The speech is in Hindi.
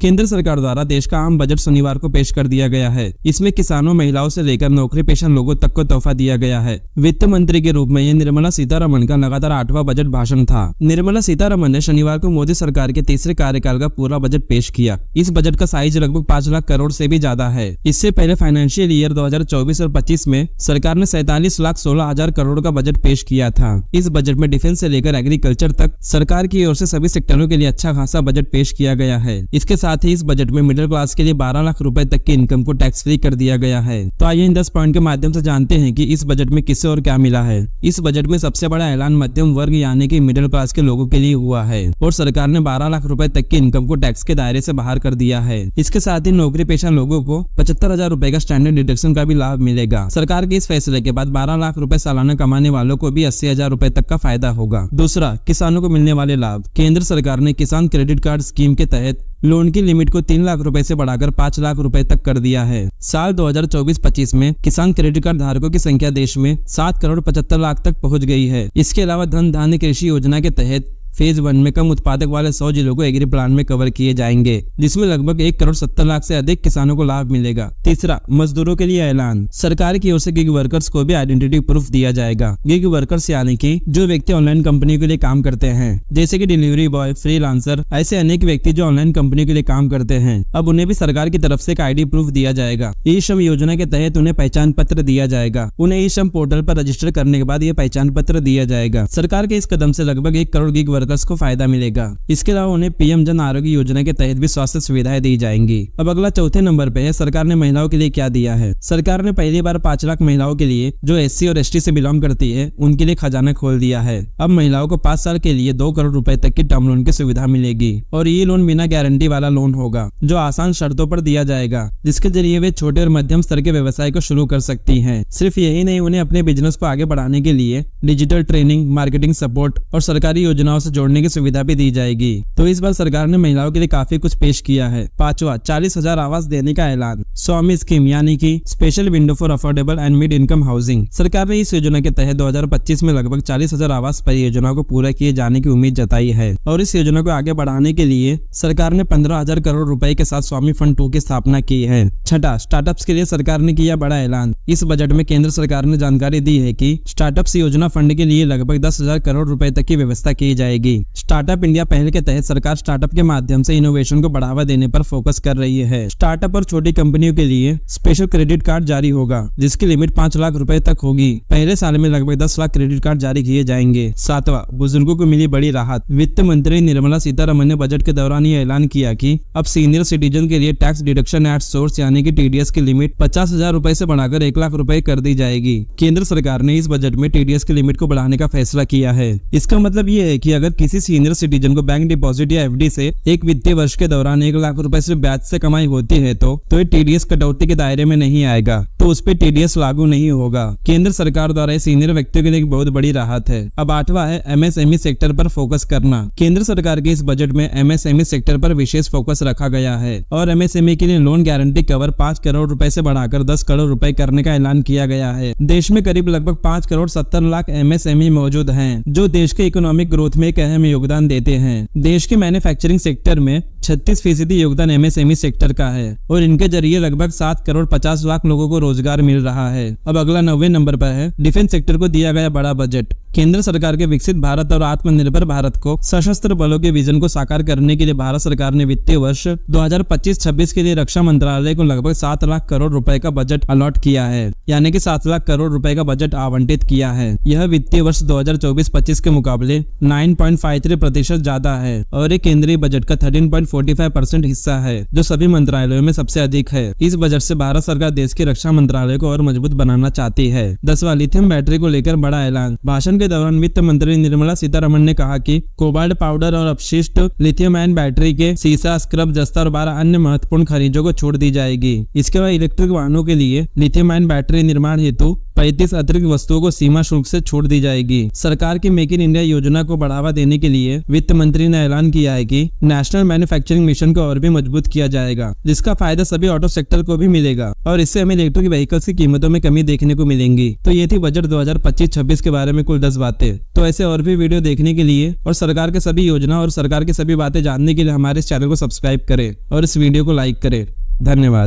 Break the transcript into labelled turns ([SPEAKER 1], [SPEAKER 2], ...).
[SPEAKER 1] केंद्र सरकार द्वारा देश का आम बजट शनिवार को पेश कर दिया गया है। इसमें किसानों, महिलाओं से लेकर नौकरी पेशा लोगों तक को तोहफा दिया गया है। वित्त मंत्री के रूप में यह निर्मला सीतारमण का लगातार 8वां बजट भाषण था। निर्मला सीतारमण ने शनिवार को मोदी सरकार के तीसरे कार्यकाल का पूरा बजट पेश किया। इस बजट का साइज लगभग 5 लाख करोड़ से भी ज्यादा है। इससे पहले फाइनेंशियल ईयर 2024 और 25 में सरकार ने 47,16,000 करोड़ का बजट पेश किया था। इस बजट में डिफेंस से लेकर एग्रीकल्चर तक सरकार की ओर से सभी सेक्टरों के लिए अच्छा खासा बजट पेश किया गया है। इसके साथ ही इस बजट में मिडिल क्लास के लिए 12 लाख रुपए तक की इनकम को टैक्स फ्री कर दिया गया है। तो आइए इन 10 पॉइंट के माध्यम से जानते हैं कि इस बजट में किसे और क्या मिला है। इस बजट में सबसे बड़ा ऐलान मध्यम वर्ग यानी कि मिडिल क्लास के लोगों के लिए हुआ है और सरकार ने 12 लाख रुपए तक की इनकम को टैक्स के दायरे से बाहर कर दिया है। इसके साथ ही नौकरी पेशा लोगों को 75,000 रुपए का स्टैंडर्ड डिडक्शन का भी लाभ मिलेगा। सरकार के इस फैसले के बाद 12 लाख रुपए सालाना कमाने वालों को भी 80,000 रुपए तक का फायदा होगा। दूसरा, किसानों को मिलने वाले लाभ। केंद्र सरकार ने किसान क्रेडिट कार्ड स्कीम के तहत लोन की लिमिट को 3 लाख रुपए से बढ़ाकर 5 लाख रुपए तक कर दिया है। साल 2024-25 में किसान क्रेडिट कार्ड धारकों की संख्या देश में 7 करोड़ 75 लाख तक पहुंच गई है। इसके अलावा धन धान्य कृषि योजना के तहत फेज 1 में कम उत्पादक वाले 100 जिलों को एग्री प्लान में कवर किए जाएंगे, जिसमें लगभग 1 करोड़ 70 लाख से अधिक किसानों को लाभ मिलेगा। तीसरा, मजदूरों के लिए ऐलान। सरकार की ओर से गिग वर्कर्स को भी आइडेंटिटी प्रूफ दिया जाएगा। गिग वर्कर्स यानी कि जो व्यक्ति ऑनलाइन कंपनी के लिए काम करते हैं, जैसे कि डिलीवरी बॉय, फ्रीलांसर, ऐसे अनेक व्यक्ति जो ऑनलाइन कंपनी के लिए काम करते हैं, अब उन्हें भी सरकार की तरफ से एक ID प्रूफ दिया जाएगा। ई श्रम योजना के तहत उन्हें पहचान पत्र दिया जाएगा। उन्हें ई श्रम पोर्टल पर रजिस्टर करने के बाद यह पहचान पत्र दिया जाएगा। सरकार के इस कदम से लगभग 1 करोड़ गिग वर्कर्स को फायदा मिलेगा। इसके अलावा उन्हें PM जन आरोग्य योजना के तहत भी स्वास्थ्य सुविधाएं दी जाएंगी। अब अगला चौथे नंबर पे है सरकार ने महिलाओं के लिए क्या दिया है। सरकार ने पहली बार 5 लाख महिलाओं के लिए जो SC और ST से बिलोंग करती है उनके लिए खजाना खोल दिया है। अब महिलाओं को 5 साल के लिए 2 करोड़ रुपए तक की टर्म लोन की सुविधा मिलेगी और ये लोन बिना गारंटी वाला लोन होगा जो आसान शर्तों पर दिया जाएगा, जिसके जरिए वे छोटे और मध्यम स्तर के व्यवसाय को शुरू कर सकती हैं। सिर्फ यही नहीं, उन्हें अपने बिजनेस को आगे बढ़ाने के लिए डिजिटल ट्रेनिंग, मार्केटिंग सपोर्ट और सरकारी योजनाओं से जोड़ने की सुविधा भी दी जाएगी। तो इस बार सरकार ने महिलाओं के लिए काफी कुछ पेश किया है। पांचवा, 40,000 आवास देने का ऐलान। स्वामी स्कीम यानी कि special window for affordable and mid income housing. सरकार ने इस योजना के तहत 2025 में लगभग 40,000 आवास परियोजनाओं को पूरा किए जाने की उम्मीद जताई है और इस योजना को आगे बढ़ाने के लिए सरकार ने 15,000 करोड़ रुपए के साथ स्वामी फंड 2 की स्थापना की है। छठा, स्टार्टअप्स के लिए सरकार ने किया बड़ा ऐलान। इस बजट में केंद्र सरकार ने जानकारी दी है कि स्टार्टअप्स योजना फंड के लिए लगभग 10,000 करोड़ रुपए तक की व्यवस्था की जाएगी। स्टार्टअप इंडिया पहल के तहत सरकार स्टार्टअप के माध्यम से इनोवेशन को बढ़ावा देने पर फोकस कर रही है। स्टार्टअप और छोटी कंपनियों के लिए स्पेशल क्रेडिट कार्ड जारी होगा, जिसकी लिमिट 5 लाख रुपए तक होगी। पहले साल में लगभग 10 लाख क्रेडिट कार्ड जारी किए जाएंगे। सातवां, बुजुर्गों को मिली बड़ी राहत। वित्त मंत्री निर्मला सीतारमण ने बजट के दौरान ये ऐलान किया कि अब सीनियर सिटीजन के लिए टैक्स डिडक्शन एट सोर्स यानी कि TDS की लिमिट 50,000 रुपए से बढ़ाकर 1 लाख रुपए कर दी जाएगी। केंद्र सरकार ने इस बजट में TDS की लिमिट को बढ़ाने का फैसला किया है। इसका मतलब ये है कि अगर किसी सीनियर सिटीजन को बैंक डिपॉजिट या FD से एक वित्तीय वर्ष के दौरान 1 लाख रुपए से ब्याज से कमाई होती है तो ये TDS कटौती के दायरे में नहीं आएगा, तो उस पे TDS लागू नहीं होगा। केंद्र सरकार द्वारा सीनियर व्यक्तियों के लिए एक बहुत बड़ी राहत है। अब 8वां है MSME सेक्टर पर फोकस करना। केंद्र सरकार के इस बजट में MSME सेक्टर पर विशेष फोकस रखा गया है और MSME के लिए लोन गारंटी कवर 5 करोड़ रुपए से बढ़ाकर 10 करोड़ रुपए करने का ऐलान किया गया है। देश में करीब लगभग 5 करोड़ 70 लाख MSME मौजूद हैं, जो देश के इकोनॉमिक ग्रोथ में एक अहम योगदान देते हैं। देश के मैन्युफैक्चरिंग सेक्टर में 36% योगदान MSME सेक्टर का है और इनके जरिए लगभग 7 करोड़ 50 लाख लोगों को रोजगार मिल रहा है। अब अगला 9वें नंबर पर है डिफेंस सेक्टर को दिया गया बड़ा बजट। केंद्र सरकार के विकसित भारत और आत्मनिर्भर भारत को सशस्त्र बलों के विजन को साकार करने के लिए भारत सरकार ने वित्तीय वर्ष 2025-26 के लिए रक्षा मंत्रालय को लगभग 7 लाख करोड़ रुपए का बजट अलॉट किया है, यानी कि 7 लाख करोड़ रुपए का बजट आवंटित किया है। यह वित्तीय वर्ष 2024-25 के मुकाबले 9.53% ज्यादा है और ये केंद्रीय बजट का 13.45% हिस्सा है, जो सभी मंत्रालयों में सबसे अधिक है। इस बजट से भारत सरकार देश के रक्षा मंत्रालय को और मजबूत बनाना चाहती है। 10वां, लिथियम बैटरी को लेकर बड़ा ऐलान। भाषण के दौरान वित्त मंत्री निर्मला सीतारमण ने कहा कि कोबाल्ट पाउडर और अपशिष्ट लिथियम आयन बैटरी के सीसा, स्क्रब, जस्ता और 12 अन्य महत्वपूर्ण खनिजों को छोड़ दी जाएगी। इसके बाद इलेक्ट्रिक वाहनों के लिए लिथियम आयन बैटरी निर्माण हेतु 35 अतिरिक्त वस्तुओं को सीमा शुल्क से छोड़ दी जाएगी। सरकार की मेक इन इंडिया योजना को बढ़ावा देने के लिए वित्त मंत्री ने ऐलान किया है कि नेशनल मैन्युफैक्चरिंग मिशन को और भी मजबूत किया जाएगा, जिसका फायदा सभी ऑटो सेक्टर को भी मिलेगा और इससे हमें इलेक्ट्रिक व्हीकल्स की कीमतों में कमी देखने को मिलेंगी। तो ये थी बजट 2025-26 के बारे में कुल 10 बातें। तो ऐसे और भी वीडियो देखने के लिए और सरकार के सभी योजना और सरकार की सभी बातें जानने के लिए हमारे इस चैनल को सब्सक्राइब करें और इस वीडियो को लाइक करें। धन्यवाद।